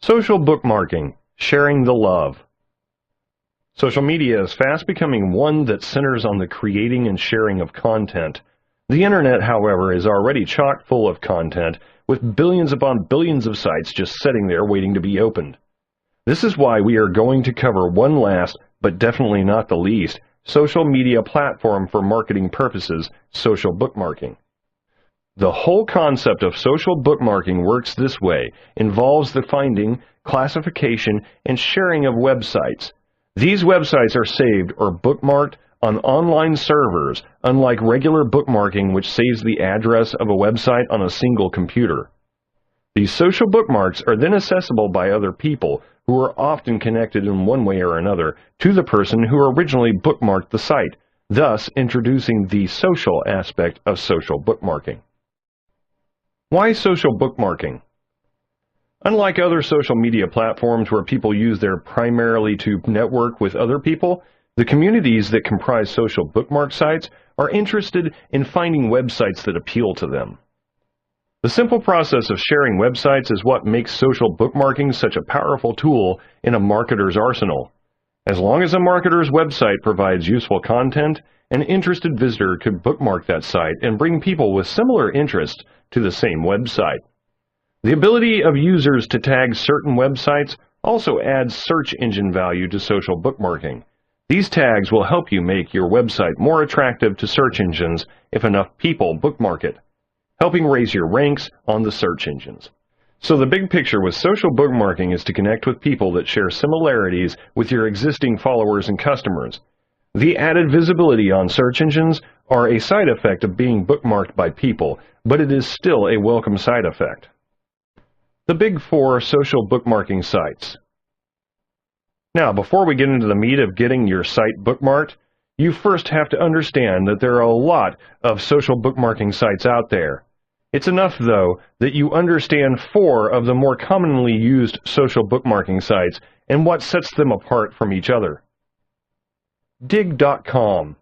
Social bookmarking, sharing the love. Social media is fast becoming one that centers on the creating and sharing of content. The internet, however, is already chock full of content, with billions upon billions of sites just sitting there waiting to be opened. This is why we are going to cover one last, but definitely not the least, social media platform for marketing purposes, social bookmarking. The whole concept of social bookmarking works this way, involves the finding, classification, and sharing of websites. These websites are saved or bookmarked on online servers, unlike regular bookmarking which saves the address of a website on a single computer. These social bookmarks are then accessible by other people who are often connected in one way or another to the person who originally bookmarked the site, thus introducing the social aspect of social bookmarking. Why social bookmarking? Unlike other social media platforms where people use their primarily to network with other people, the communities that comprise social bookmark sites are interested in finding websites that appeal to them. The simple process of sharing websites is what makes social bookmarking such a powerful tool in a marketer's arsenal. As long as a marketer's website provides useful content, an interested visitor could bookmark that site and bring people with similar interests to the same website. The ability of users to tag certain websites also adds search engine value to social bookmarking. These tags will help you make your website more attractive to search engines if enough people bookmark it, helping raise your ranks on the search engines. So the big picture with social bookmarking is to connect with people that share similarities with your existing followers and customers. The added visibility on search engines are a side effect of being bookmarked by people, but it is still a welcome side effect. The big four social bookmarking sites. Now, before we get into the meat of getting your site bookmarked, you first have to understand that there are a lot of social bookmarking sites out there. It's enough, though, that you understand four of the more commonly used social bookmarking sites and what sets them apart from each other. Dig.com.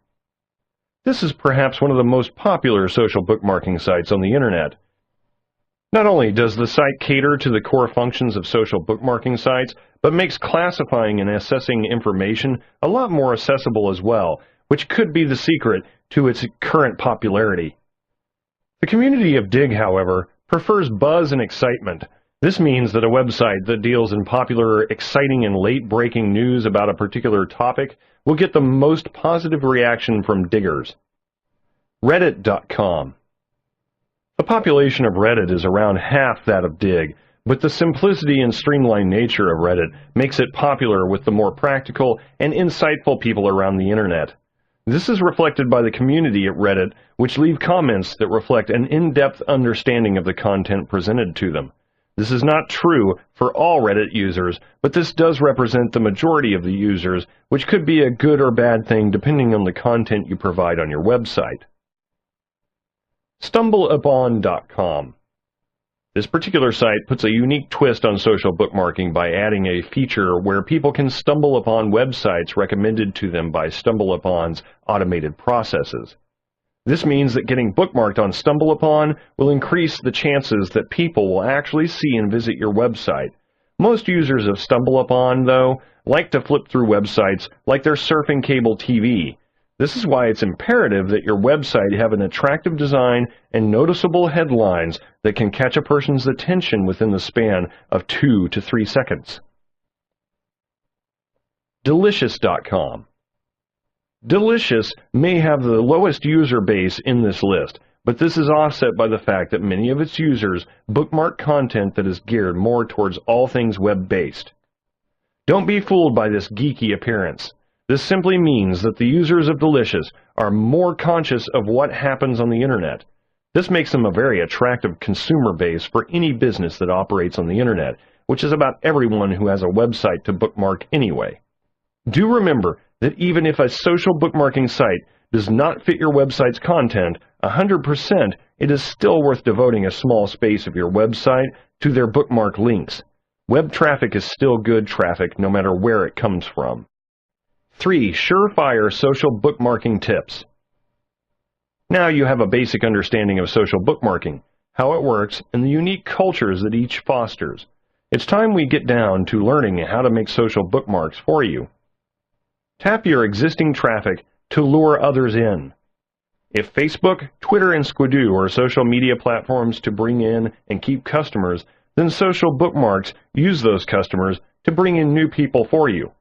This is perhaps one of the most popular social bookmarking sites on the internet. Not only does the site cater to the core functions of social bookmarking sites, but makes classifying and assessing information a lot more accessible as well, which could be the secret to its current popularity. The community of Dig, however, prefers buzz and excitement. This means that a website that deals in popular, exciting, and late-breaking news about a particular topic will get the most positive reaction from diggers. Reddit.com. The population of Reddit is around half that of Dig, but the simplicity and streamlined nature of Reddit makes it popular with the more practical and insightful people around the internet. This is reflected by the community at Reddit, which leave comments that reflect an in-depth understanding of the content presented to them. This is not true for all Reddit users, but this does represent the majority of the users, which could be a good or bad thing depending on the content you provide on your website. Stumbleupon.com. This particular site puts a unique twist on social bookmarking by adding a feature where people can stumble upon websites recommended to them by Stumbleupons automated processes. This means that getting bookmarked on Stumbleupon will increase the chances that people will actually see and visit your website. Most users of Stumbleupon, though, like to flip through websites like they're surfing cable TV. This is why it's imperative that your website have an attractive design and noticeable headlines that can catch a person's attention within the span of 2 to 3 seconds. Delicious.com. Delicious may have the lowest user base in this list, but this is offset by the fact that many of its users bookmark content that is geared more towards all things web-based. Don't be fooled by this geeky appearance. This simply means that the users of Delicious are more conscious of what happens on the internet. This makes them a very attractive consumer base for any business that operates on the internet, which is about everyone who has a website to bookmark anyway. Do remember that even if a social bookmarking site does not fit your website's content 100%, it is still worth devoting a small space of your website to their bookmark links. Web traffic is still good traffic no matter where it comes from. 3 surefire social bookmarking tips. Now you have a basic understanding of social bookmarking, how it works, and the unique cultures that each fosters. It's time we get down to learning how to make social bookmarks for you. Tap your existing traffic to lure others in. If Facebook, Twitter, and Squidoo are social media platforms to bring in and keep customers, then Social Bookmarks use those customers to bring in new people for you.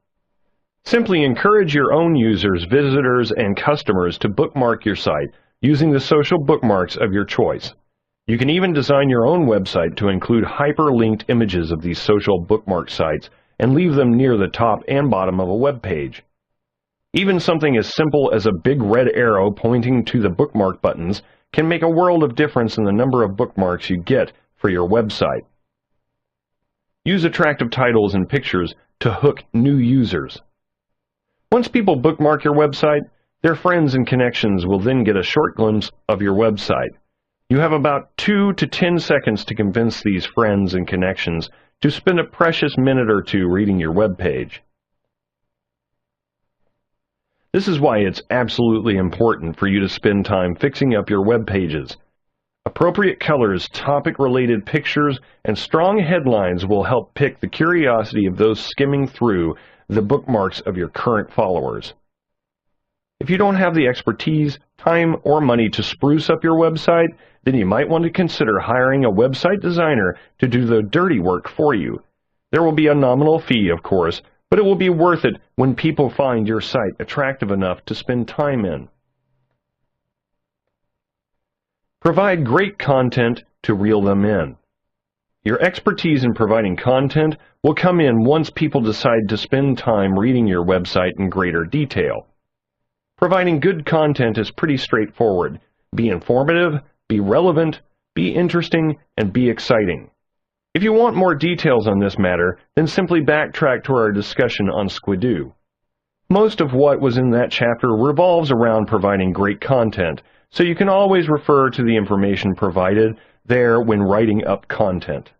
Simply encourage your own users, visitors, and customers to bookmark your site using the social bookmarks of your choice. You can even design your own website to include hyperlinked images of these social bookmark sites and leave them near the top and bottom of a web page. Even something as simple as a big red arrow pointing to the bookmark buttons can make a world of difference in the number of bookmarks you get for your website. Use attractive titles and pictures to hook new users. Once people bookmark your website, their friends and connections will then get a short glimpse of your website. You have about 2 to 10 seconds to convince these friends and connections to spend a precious minute or two reading your web page. This is why it's absolutely important for you to spend time fixing up your web pages. Appropriate colors, topic-related pictures, and strong headlines will help pique the curiosity of those skimming through the bookmarks of your current followers. If you don't have the expertise, time, or money to spruce up your website, then you might want to consider hiring a website designer to do the dirty work for you. There will be a nominal fee, of course, but it will be worth it when people find your site attractive enough to spend time in. Provide great content to reel them in. Your expertise in providing content will come in once people decide to spend time reading your website in greater detail. Providing good content is pretty straightforward. Be informative, be relevant, be interesting, and be exciting. If you want more details on this matter, then simply backtrack to our discussion on Squidoo. Most of what was in that chapter revolves around providing great content, so you can always refer to the information provided there when writing up content.